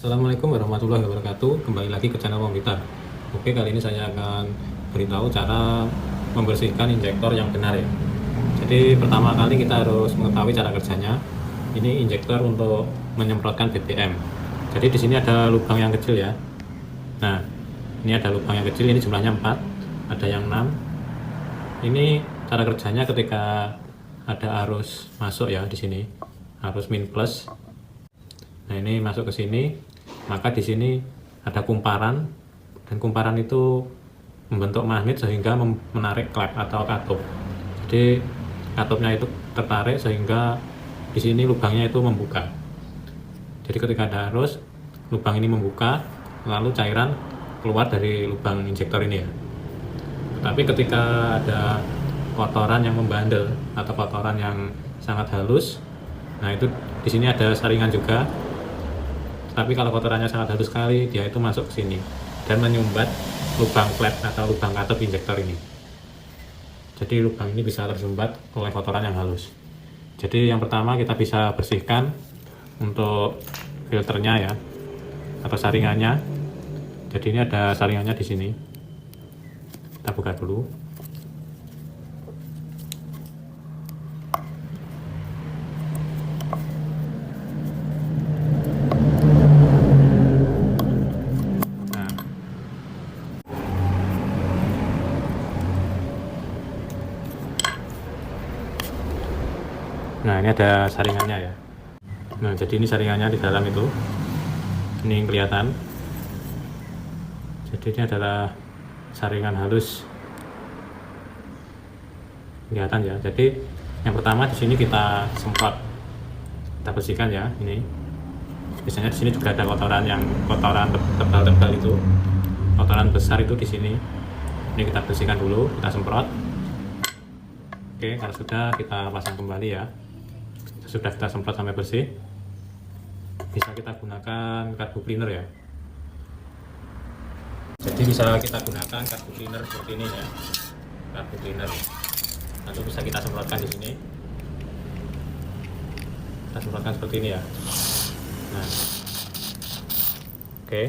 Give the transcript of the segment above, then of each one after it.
Assalamualaikum warahmatullahi wabarakatuh. Kembali lagi ke channel komputer. Oke, kali ini saya akan beritahu cara membersihkan injektor yang benar ya. Jadi pertama kali kita harus mengetahui cara kerjanya. Ini injektor untuk menyemprotkan BBM. Jadi di sini ada lubang yang kecil ya. Nah, ini ada lubang yang kecil, ini jumlahnya 4, ada yang 6. Ini cara kerjanya ketika ada arus masuk ya di sini. Arus min plus. Nah, ini masuk ke sini, maka di sini ada kumparan, dan kumparan itu membentuk magnet sehingga menarik klep atau katup. Jadi katupnya itu tertarik sehingga di sini lubangnya itu membuka. Jadi ketika ada arus, lubang ini membuka, lalu cairan keluar dari lubang injektor ini ya. Tapi ketika ada kotoran yang membandel atau kotoran yang sangat halus, nah itu di sini ada saringan juga. Tapi kalau kotorannya sangat halus sekali, dia itu masuk ke sini dan menyumbat lubang klep atau lubang katup injektor ini. Jadi lubang ini bisa tersumbat oleh kotoran yang halus. Jadi yang pertama kita bisa bersihkan untuk filternya ya, atau saringannya. Jadi ini ada saringannya di sini. Kita buka dulu. Nah, ini ada saringannya ya. Nah, jadi ini saringannya di dalam itu. Ini yang kelihatan. Jadi ini adalah saringan halus. Kelihatan ya. Jadi yang pertama di sini kita semprot. Kita bersihkan ya, ini. Biasanya di sini juga ada kotoran tebal-tebal itu. Kotoran besar itu di sini. Ini kita bersihkan dulu, kita semprot. Oke, kalau sudah kita pasang kembali ya. Sudah kita semprot sampai bersih, bisa kita gunakan karbu cleaner ya. Jadi bisa kita gunakan karbu cleaner seperti ini ya, karbu cleaner. Lalu bisa kita semprotkan di sini. Kita semprotkan seperti ini ya. Nah, oke.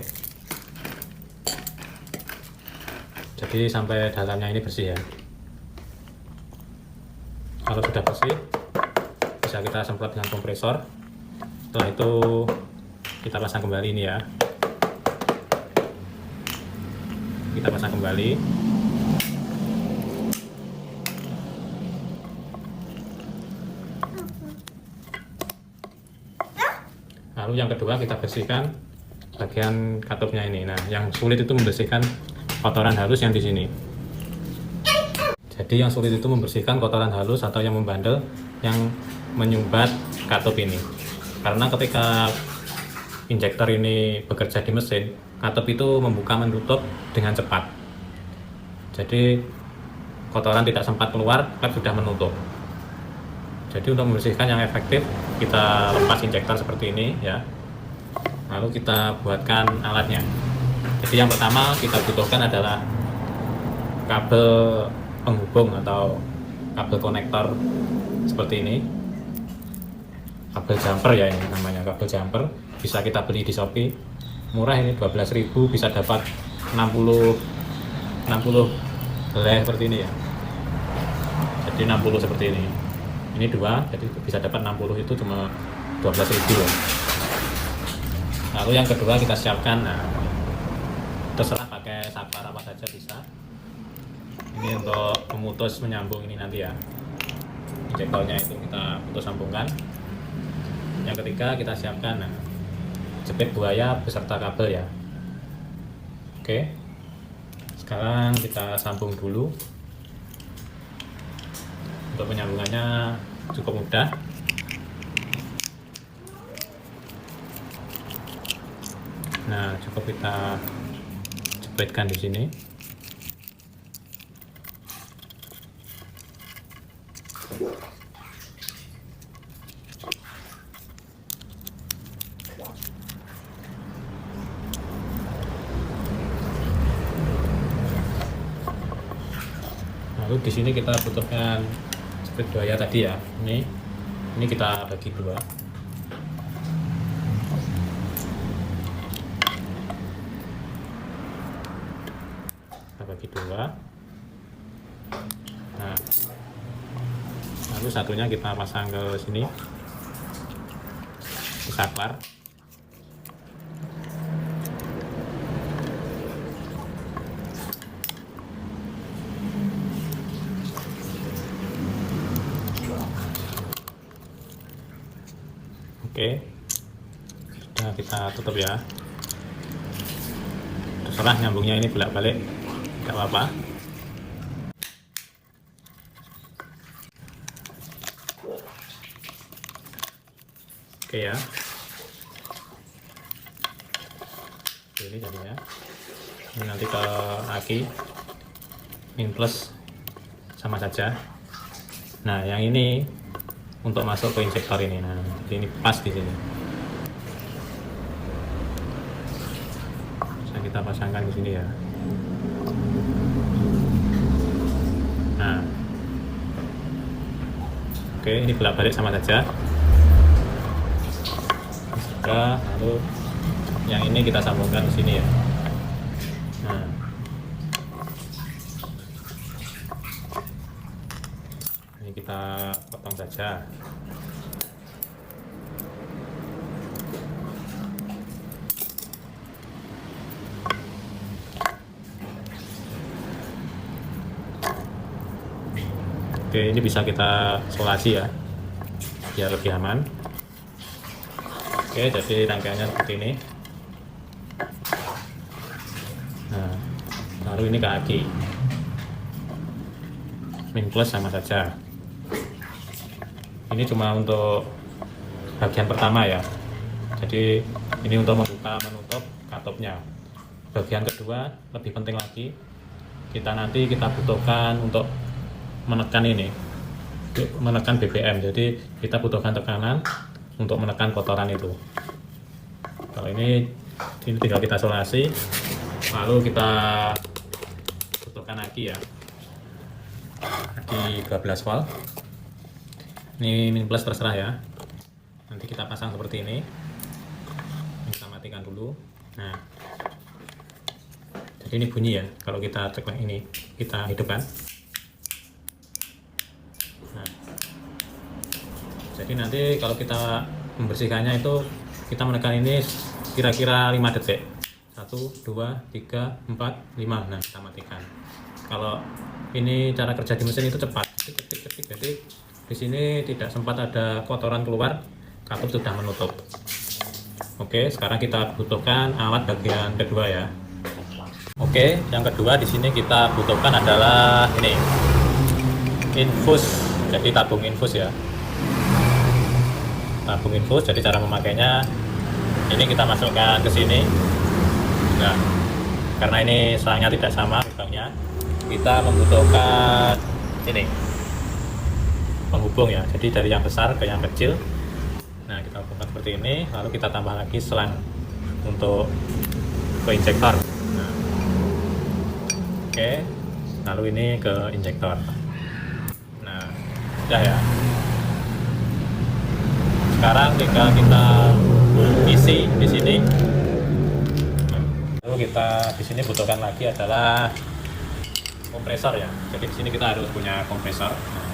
Jadi sampai dalamnya ini bersih ya. Kalau sudah bersih, bisa kita semprot dengan kompresor. Setelah itu kita pasang kembali ini ya. Kita pasang kembali. Lalu yang kedua kita bersihkan bagian katupnya ini. Nah, yang sulit itu membersihkan kotoran halus yang di sini. Jadi yang sulit itu membersihkan kotoran halus atau yang membandel yang menyumbat katup ini. Karena ketika injektor ini bekerja di mesin, katup itu membuka menutup dengan cepat. Jadi kotoran tidak sempat keluar, klep sudah menutup. Jadi untuk membersihkan yang efektif, kita lepas injektor seperti ini ya. Lalu kita buatkan alatnya. Jadi yang pertama kita butuhkan adalah kabel penghubung atau kabel konektor seperti ini. Kabel jumper ya, ini namanya kabel jumper. Bisa kita beli di Shopee, murah ini 12.000, bisa dapat 60 helai seperti ini ya. Jadi 60 seperti ini. Ini dua, jadi bisa dapat 60, itu cuma 12.000 loh. Lalu yang kedua kita siapkan, nah, terserah pakai sapar apa saja bisa. Ini untuk memutus menyambung ini nanti ya. Injektornya itu kita putus sambungkan. Yang ketiga kita siapkan jepit buaya beserta kabel ya. Oke, sekarang kita sambung dulu. Untuk penyambungannya cukup mudah. Nah, cukup kita jepitkan di sini. Lalu di sini kita butuhkan jepit buaya tadi ya. Ini kita bagi dua. bagi dua. Nah, lalu satunya kita pasang ke sini, ke saklar. Oke, sudah kita tutup ya. Terserah nyambungnya ini bolak-balik, tidak apa-apa. Oke ya. Oke, ini jadinya. Ini nanti ke aki, min plus sama saja. Nah, yang ini untuk masuk ke injektor ini. Nah, jadi ini pas di sini. Bisa kita pasangkan di sini ya. Nah, oke, ini bolak-balik sama saja. Sudah, lalu yang ini kita sambungkan ke sini ya. Nah, ini kita potong saja. Oke, ini bisa kita solasi ya, biar lebih aman. Oke, jadi rangkaiannya seperti ini. Nah, baru ini ke aki, min plus sama saja. Ini cuma untuk bagian pertama ya, jadi ini untuk membuka menutup katupnya. Bagian kedua lebih penting lagi, nanti kita butuhkan untuk menekan ini, menekan BBM. Jadi kita butuhkan tekanan untuk menekan kotoran itu. Kalau ini tinggal kita solasi, lalu kita butuhkan aki ya, aki 12 volt. Ini min plus terserah ya. Nanti kita pasang seperti ini. Kita matikan dulu. Nah, jadi ini bunyi ya kalau kita tekan ini, kita hidupkan. Nah, jadi nanti kalau kita membersihkannya itu kita menekan ini kira-kira 5 detik. 1, 2, 3, 4, 5. Nah, kita matikan. Kalau ini cara kerja di mesin itu cepat. Ketik. Jadi di sini tidak sempat ada kotoran keluar, katup sudah menutup. Oke, sekarang kita butuhkan alat bagian kedua ya. Oke, yang kedua di sini kita butuhkan adalah ini, infus. Jadi tabung infus ya. Tabung infus. Jadi cara memakainya ini kita masukkan ke sini. Nah, karena ini selangnya tidak sama lubangnya, kita membutuhkan ini penghubung ya. Jadi dari yang besar ke yang kecil. Nah, kita hubungkan seperti ini, lalu kita tambah lagi selang untuk ke injektor. Nah, oke, lalu ini ke injektor. Nah, sudah ya. Sekarang tinggal kita isi di sini. Lalu kita di sini butuhkan lagi adalah kompresor ya. Jadi di sini kita harus punya kompresor. Nah,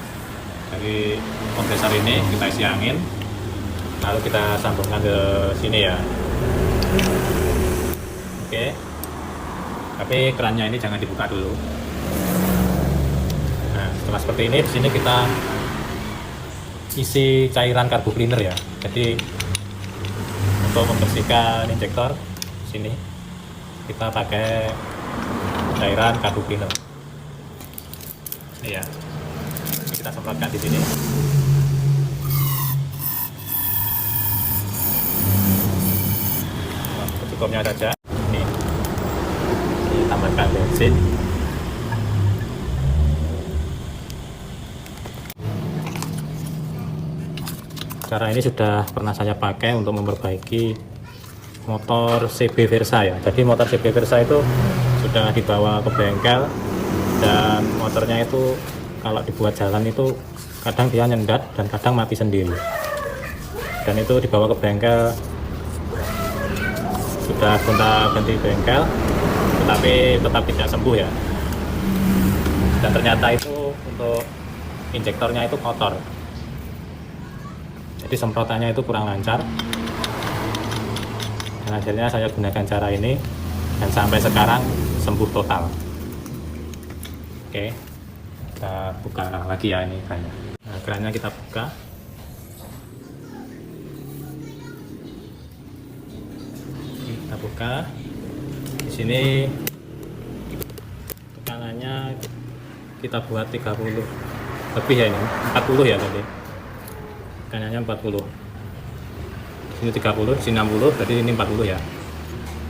dari kompresor ini kita isi angin, lalu kita sambungkan ke sini ya. Oke, tapi kerannya ini jangan dibuka dulu. Nah, setelah seperti ini, di sini kita isi cairan carbo cleaner ya. Jadi untuk membersihkan injektor sini kita pakai cairan carbo cleaner. Iya, kita semprotkan di sini. Cukupnya saja. Ini ditambahkan bensin. Cara ini sudah pernah saya pakai untuk memperbaiki motor CB Versa ya. Jadi motor CB Versa itu sudah dibawa ke bengkel, dan motornya itu kalau dibuat jalan itu kadang dia nyendat dan kadang mati sendiri. Dan itu dibawa ke bengkel, sudah gonta-ganti bengkel, tetapi tetap tidak sembuh ya. dan ternyata itu untuk injektornya itu kotor, jadi semprotannya itu kurang lancar, dan akhirnya saya gunakan cara ini dan sampai sekarang sembuh total. Oke, kita buka lagi ya ini kerannya. Nah, kerannya kita buka. Kita buka. Di sini tekanannya kita buat 30 lebih ya, ini 40 ya tadi. Tekanannya 40. Di sini 30, di sini 60, berarti ini 40 ya.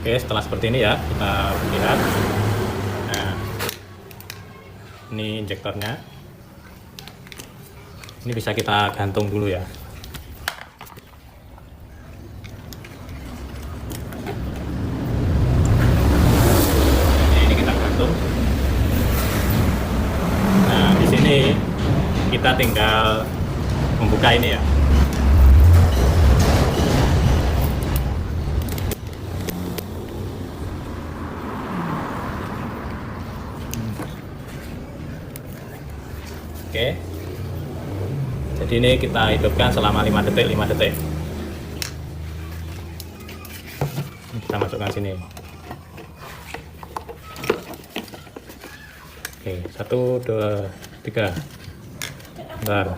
Oke, setelah seperti ini ya, kita lihat. Nah, ini injektornya. Ini bisa kita gantung dulu ya. Ini kita gantung. Nah, di sini kita tinggal membuka ini ya. Oke. Jadi ini kita hidupkan selama 5 detik. Kita masukkan sini. Oke, 1, 2, 3. Bentar.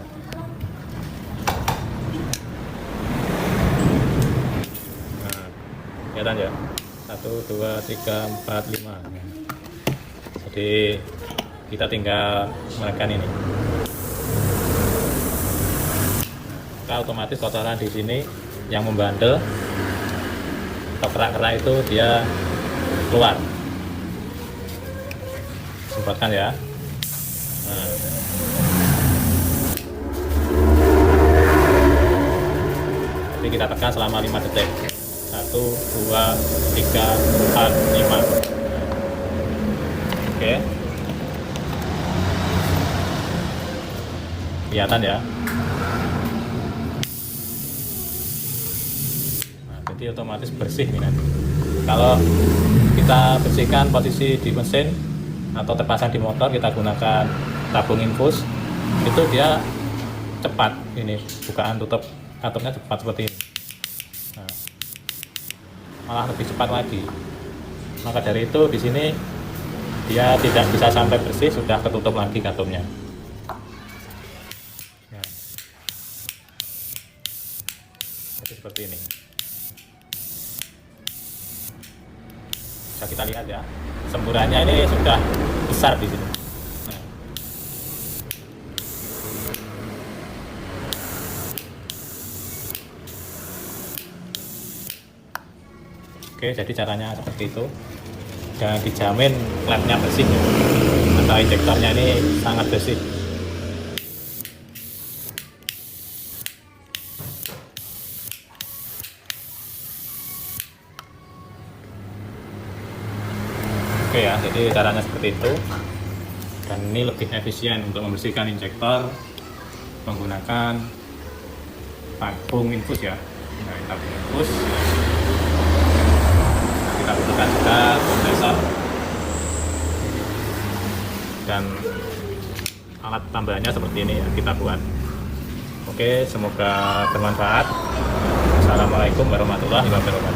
Nah, kelihatan ya? 1, 2, 3, 4, 5. Jadi kita tinggal menekan ini. Maka otomatis kotoran di sini yang membandel atau kerak-kerak itu dia keluar. Semprotkan ya. Nah. Jadi kita tekan selama 5 detik. 1, 2, 3, 4, 5. Oke. Kelihatan ya. Nah, jadi otomatis bersih nih nanti. Kalau kita bersihkan posisi di mesin atau terpasang di motor, kita gunakan tabung infus, itu dia cepat ini bukaan tutup katupnya cepat seperti ini. Nah, malah lebih cepat lagi. Maka dari itu di sini dia tidak bisa sampai bersih, sudah ketutup lagi katupnya. Ya. Jadi seperti ini. Bisa kita lihat ya, semburannya ini sudah besar di sini. Nah. Oke, jadi caranya seperti itu. Dan dijamin klepnya bersih ya. Atau injektornya ini sangat bersih. Oke ya, jadi caranya seperti itu. Dan ini lebih efisien untuk membersihkan injektor menggunakan tabung infus ya. Nah, tabung infus. Kita butuhkan juga kompresor dan alat tambahannya seperti ini ya, kita buat. Oke, semoga bermanfaat. Assalamualaikum warahmatullahi wabarakatuh.